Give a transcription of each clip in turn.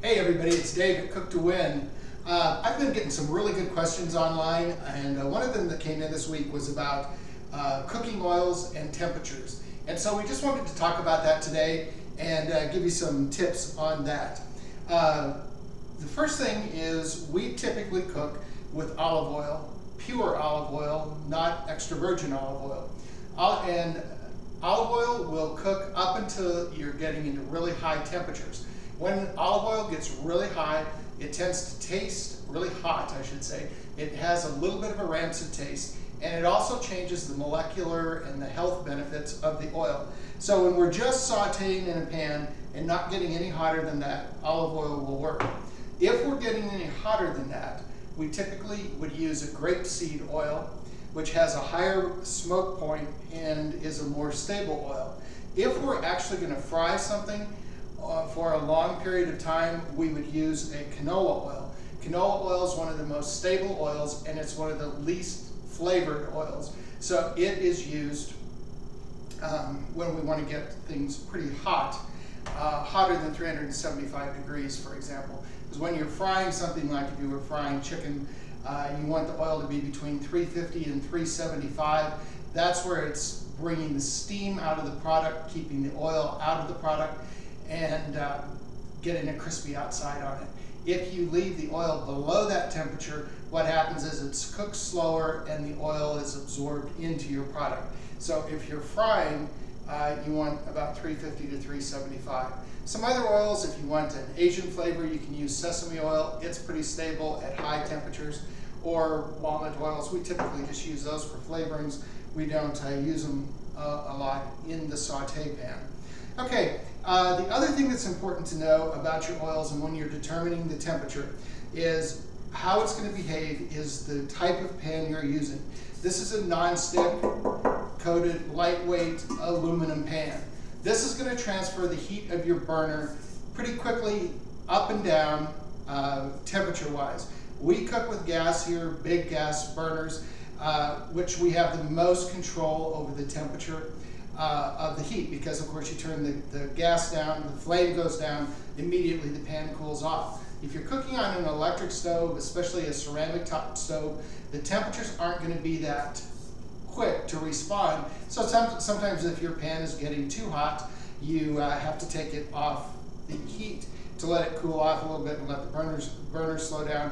Hey everybody, it's Dave at Cook to Win. I've been getting some really good questions online, and one of them that came in this week was about cooking oils and temperatures. And so we just wanted to talk about that today and give you some tips on that. The first thing is we typically cook with olive oil, pure olive oil, not extra virgin olive oil. And olive oil will cook up until you're getting into really high temperatures. When olive oil gets really high, it tends to taste really hot, I should say. It has a little bit of a rancid taste, and it also changes the molecular and the health benefits of the oil. So when we're just sauteing in a pan and not getting any hotter than that, olive oil will work. If we're getting any hotter than that, we typically would use a grapeseed oil, which has a higher smoke point and is a more stable oil. If we're actually going to fry something for a long period of time, we would use a canola oil. Canola oil is one of the most stable oils, and it's one of the least flavored oils. So it is used when we want to get things pretty hot, hotter than 375 degrees, for example. Because when you're frying something like if you were frying chicken, you want the oil to be between 350 and 375. That's where it's bringing the steam out of the product, keeping the oil out of the product, and getting a crispy outside on it. If you leave the oil below that temperature, what happens is it's cooked slower and the oil is absorbed into your product. So if you're frying, you want about 350 to 375. Some other oils, if you want an Asian flavor, you can use sesame oil. It's pretty stable at high temperatures. Or walnut oils. We typically just use those for flavorings. We don't use them a lot in the saute pan. Okay, the other thing that's important to know about your oils and when you're determining the temperature is how it's going to behave is the type of pan you're using. This is a non-stick coated lightweight aluminum pan. This is going to transfer the heat of your burner pretty quickly up and down temperature wise. We cook with gas here, big gas burners, which we have the most control over the temperature of the heat, because of course you turn the gas down, the flame goes down, immediately the pan cools off. If you're cooking on an electric stove, especially a ceramic top stove, the temperatures aren't going to be that quick to respond. So sometimes if your pan is getting too hot, you have to take it off the heat to let it cool off a little bit and let the burner slow down.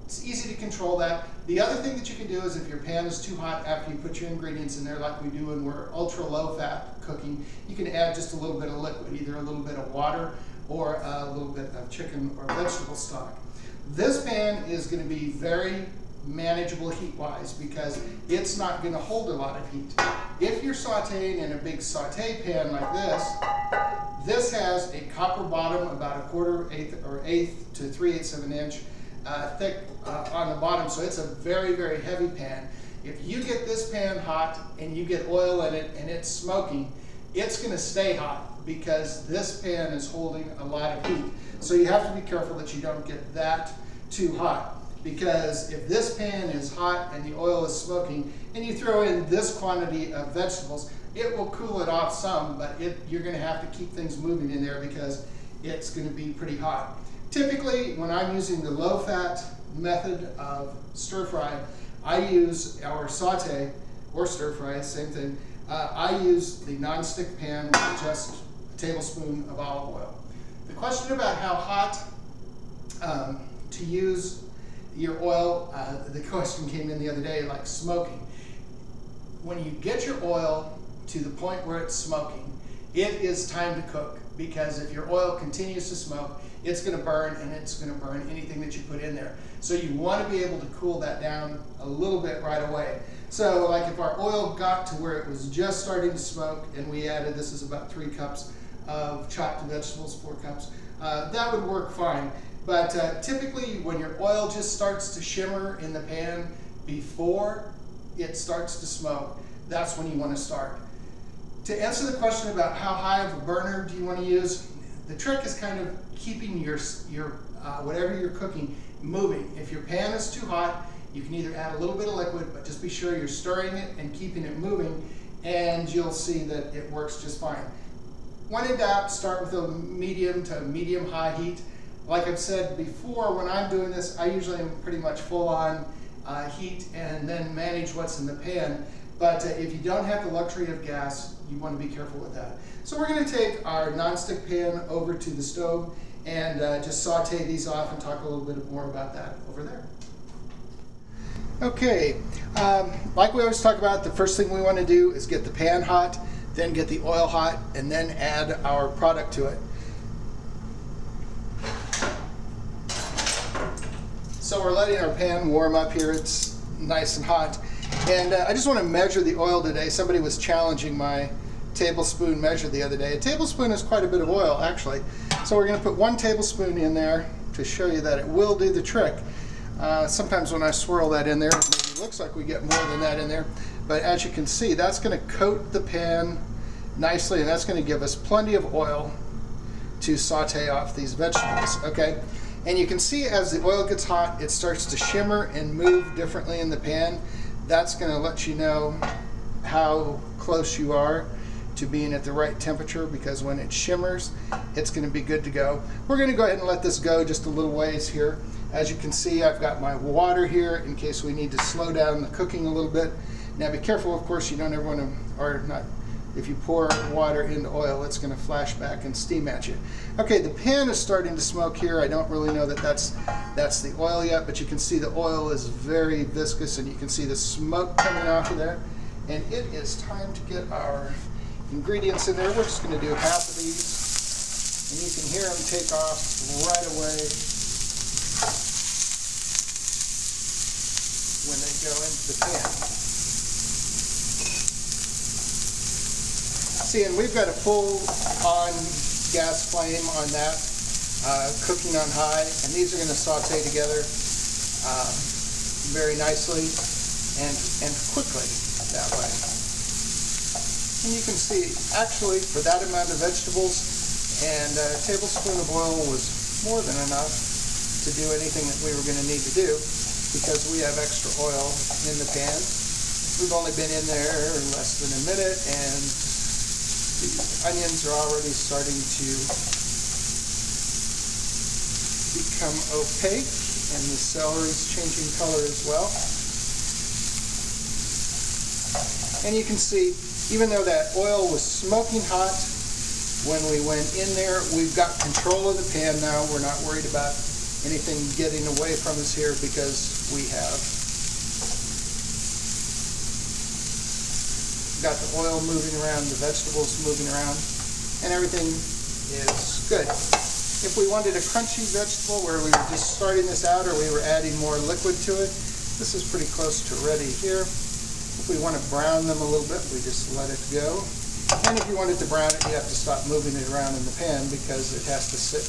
It's easy to control that. The other thing that you can do is if your pan is too hot after you put your ingredients in there, like we do when we're ultra low fat cooking, you can add just a little bit of liquid, either a little bit of water or a little bit of chicken or vegetable stock. This pan is going to be very manageable heat-wise because it's not going to hold a lot of heat. If you're sauteing in a big saute pan like this has a copper bottom about 1/4 to 3/8 of an inch thick on the bottom, so it's a very, very heavy pan. If you get this pan hot and you get oil in it and it's smoking, it's going to stay hot because this pan is holding a lot of heat. So you have to be careful that you don't get that too hot, because if this pan is hot and the oil is smoking and you throw in this quantity of vegetables, it will cool it off some, but you're going to have to keep things moving in there because it's going to be pretty hot. Typically, when I'm using the low-fat method of stir-fry, I use our saute, or stir-fry, same thing. I use the non-stick pan with just a tablespoon of olive oil. The question about how hot to use your oil, the question came in the other day, like smoking. When you get your oil to the point where it's smoking, it is time to cook, because if your oil continues to smoke, it's going to burn, and it's going to burn anything that you put in there. So you want to be able to cool that down a little bit right away. So like if our oil got to where it was just starting to smoke and we added, this is about 3 cups of chopped vegetables, 4 cups, that would work fine. But typically when your oil just starts to shimmer in the pan before it starts to smoke, that's when you want to start. To answer the question about how high of a burner do you want to use, the trick is kind of keeping your whatever you're cooking moving. If your pan is too hot, you can either add a little bit of liquid, but just be sure you're stirring it and keeping it moving, and you'll see that it works just fine. When in doubt, start with a medium to medium-high heat. Like I've said before, when I'm doing this, I usually am pretty much full-on heat and then manage what's in the pan. But if you don't have the luxury of gas, you want to be careful with that. So we're going to take our nonstick pan over to the stove and just saute these off and talk a little bit more about that over there. Okay, like we always talk about, the first thing we want to do is get the pan hot, then get the oil hot, and then add our product to it. So we're letting our pan warm up here. It's nice and hot. And I just want to measure the oil today. Somebody was challenging my tablespoon measure the other day. A tablespoon is quite a bit of oil, actually. So we're going to put 1 tablespoon in there to show you that it will do the trick. Sometimes when I swirl that in there, it maybe looks like we get more than that in there. But as you can see, that's going to coat the pan nicely, and that's going to give us plenty of oil to saute off these vegetables. Okay, and you can see as the oil gets hot, it starts to shimmer and move differently in the pan. That's going to let you know how close you are to being at the right temperature, because when it shimmers, it's going to be good to go. We're going to go ahead and let this go just a little ways here. As you can see, I've got my water here in case we need to slow down the cooking a little bit. Now be careful, of course, you don't ever want to, or not, if you pour water into oil, it's going to flash back and steam at you. Okay, the pan is starting to smoke here. I don't really know that that's the oil yet, but you can see the oil is very viscous, and you can see the smoke coming off of there. And it is time to get our ingredients in there. We're just going to do half of these, and you can hear them take off right away when they go into the pan. See, and we've got a full-on gas flame on that, cooking on high, and these are going to saute together very nicely and quickly that way. And you can see, actually, for that amount of vegetables, and a tablespoon of oil was more than enough to do anything that we were going to need to do, because we have extra oil in the pan. We've only been in there less than a minute, and the onions are already starting to become opaque, and the celery is changing color as well. And you can see, even though that oil was smoking hot when we went in there, we've got control of the pan now. We're not worried about anything getting away from us here, because we have got the oil moving around, the vegetables moving around, and everything is good. If we wanted a crunchy vegetable where we were just starting this out, or we were adding more liquid to it, this is pretty close to ready here. If we want to brown them a little bit, we just let it go. And if you wanted to brown it, you have to stop moving it around in the pan, because it has to sit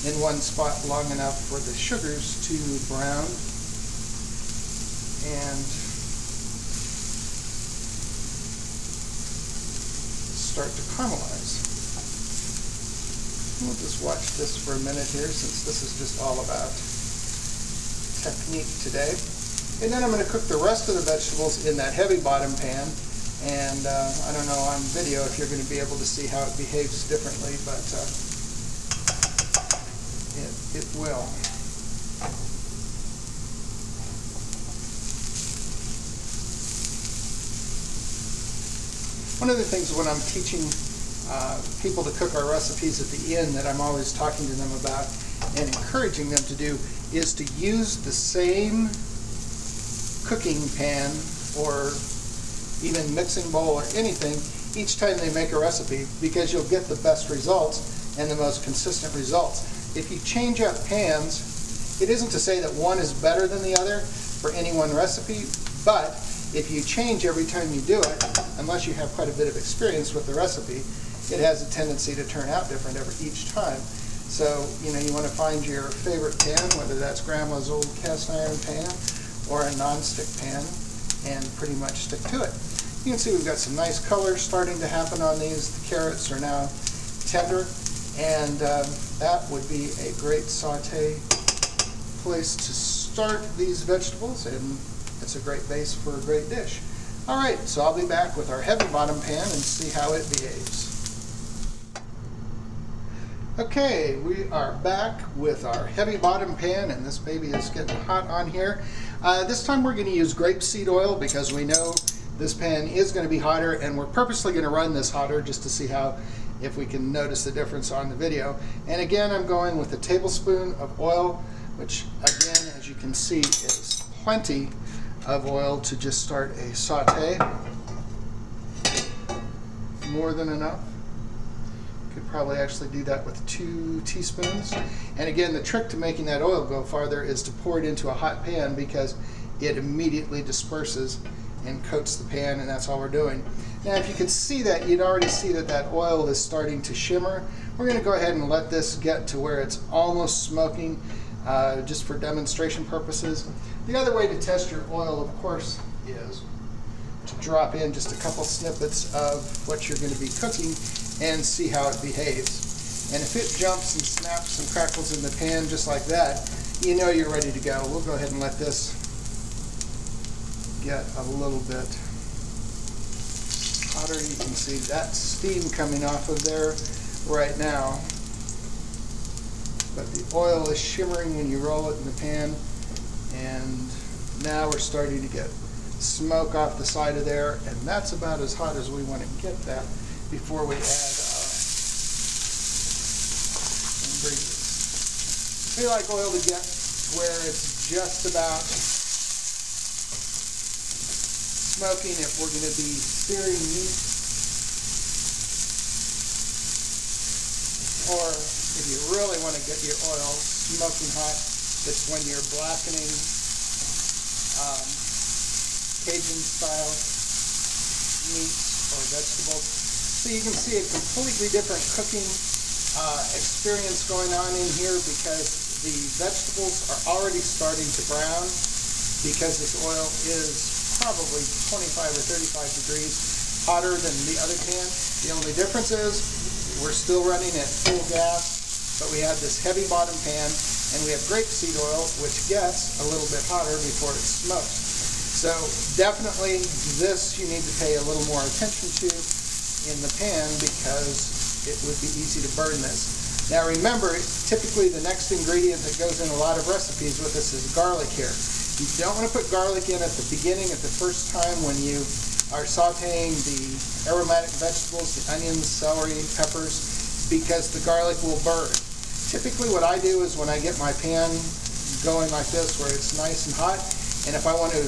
in one spot long enough for the sugars to brown and start to caramelize. We'll just watch this for a minute here, since this is just all about technique today. And then I'm going to cook the rest of the vegetables in that heavy bottom pan. And I don't know on video if you're going to be able to see how it behaves differently, but it will. One of the things when I'm teaching people to cook our recipes at the inn that I'm always talking to them about and encouraging them to do is to use the same cooking pan or even mixing bowl or anything each time they make a recipe, because you'll get the best results and the most consistent results. If you change up pans, it isn't to say that one is better than the other for any one recipe, but if you change every time you do it, unless you have quite a bit of experience with the recipe, it has a tendency to turn out different each time. So, you know, you want to find your favorite pan, whether that's Grandma's old cast iron pan or a non-stick pan, and pretty much stick to it. You can see we've got some nice colors starting to happen on these. The carrots are now tender, and that would be a great saute place to start these vegetables, and it's a great base for a great dish. All right, so I'll be back with our heavy bottom pan and see how it behaves. Okay, we are back with our heavy bottom pan, and this baby is getting hot on here. This time we're going to use grapeseed oil because we know this pan is going to be hotter, and we're purposely going to run this hotter just to see if we can notice the difference on the video. And again, I'm going with a tablespoon of oil, which again, as you can see, is plenty of oil to just start a saute. More than enough. Could probably actually do that with 2 teaspoons. And again, the trick to making that oil go farther is to pour it into a hot pan because it immediately disperses and coats the pan, and that's all we're doing. Now, if you could see that, you'd already see that that oil is starting to shimmer. We're going to go ahead and let this get to where it's almost smoking, just for demonstration purposes. The other way to test your oil, of course, is to drop in just a couple snippets of what you're going to be cooking and see how it behaves. And if it jumps and snaps and crackles in the pan just like that, you know you're ready to go. We'll go ahead and let this get a little bit hotter. You can see that steam coming off of there right now. But the oil is shimmering when you roll it in the pan, and now we're starting to get smoke off the side of there, and that's about as hot as we want to get that before we add ingredients. We like oil to get where it's just about smoking if we're going to be searing meat, or if you really want to get your oil smoking hot, it's when you're blackening Cajun style meats or vegetables. So you can see a completely different cooking experience going on in here because the vegetables are already starting to brown because this oil is probably 25 or 35 degrees hotter than the other pan. The only difference is we're still running at full gas, but we have this heavy bottom pan and we have grapeseed oil, which gets a little bit hotter before it smokes. So definitely this you need to pay a little more attention to in the pan because it would be easy to burn this. Now remember, typically the next ingredient that goes in a lot of recipes with this is garlic here. You don't want to put garlic in at the beginning, at the first time when you are sauteing the aromatic vegetables, the onions, celery, peppers, because the garlic will burn. Typically what I do is when I get my pan going like this where it's nice and hot, and if I want to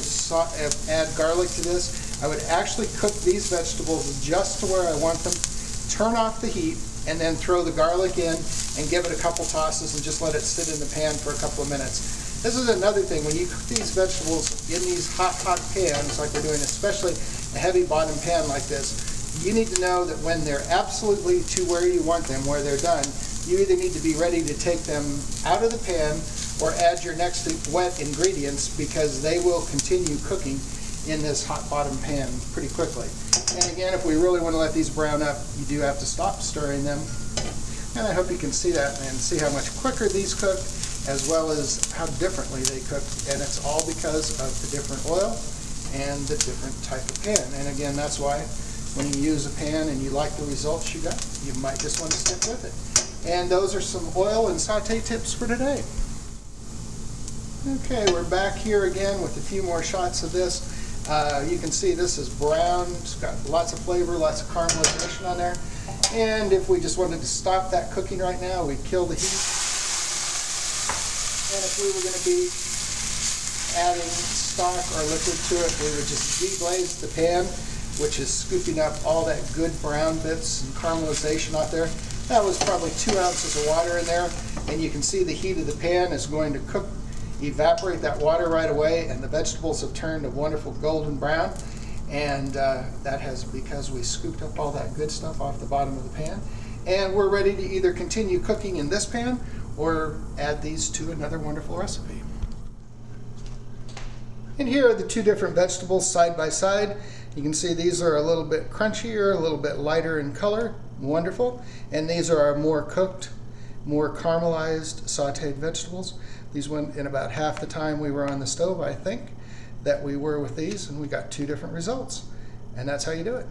add garlic to this, I would actually cook these vegetables just to where I want them, turn off the heat, and then throw the garlic in and give it a couple tosses and just let it sit in the pan for a couple of minutes. This is another thing, when you cook these vegetables in these hot pans like we're doing, especially a heavy bottom pan like this, you need to know that when they're absolutely to where you want them, where they're done, you either need to be ready to take them out of the pan or add your next wet ingredients because they will continue cooking in this hot bottom pan pretty quickly. And again, if we really want to let these brown up, you do have to stop stirring them. And I hope you can see that and see how much quicker these cook as well as how differently they cook. And it's all because of the different oil and the different type of pan. And again, that's why when you use a pan and you like the results you got, you might just want to stick with it. And those are some oil and saute tips for today. Okay, we're back here again with a few more shots of this. You can see this is brown. It's got lots of flavor, lots of caramelization on there. And if we just wanted to stop that cooking right now, we'd kill the heat. And if we were going to be adding stock or liquid to it, we would just deglaze the pan, which is scooping up all that good brown bits and caramelization out there. That was probably 2 ounces of water in there, and you can see the heat of the pan is going to evaporate that water right away, and the vegetables have turned a wonderful golden brown, and that has because we scooped up all that good stuff off the bottom of the pan. And we're ready to either continue cooking in this pan or add these to another wonderful recipe. And here are the 2 different vegetables side by side. You can see these are a little bit crunchier, a little bit lighter in color. Wonderful. And these are our more cooked, more caramelized, sauteed vegetables. These went in about half the time we were on the stove, I think, that we were with these, and we got 2 different results. And that's how you do it.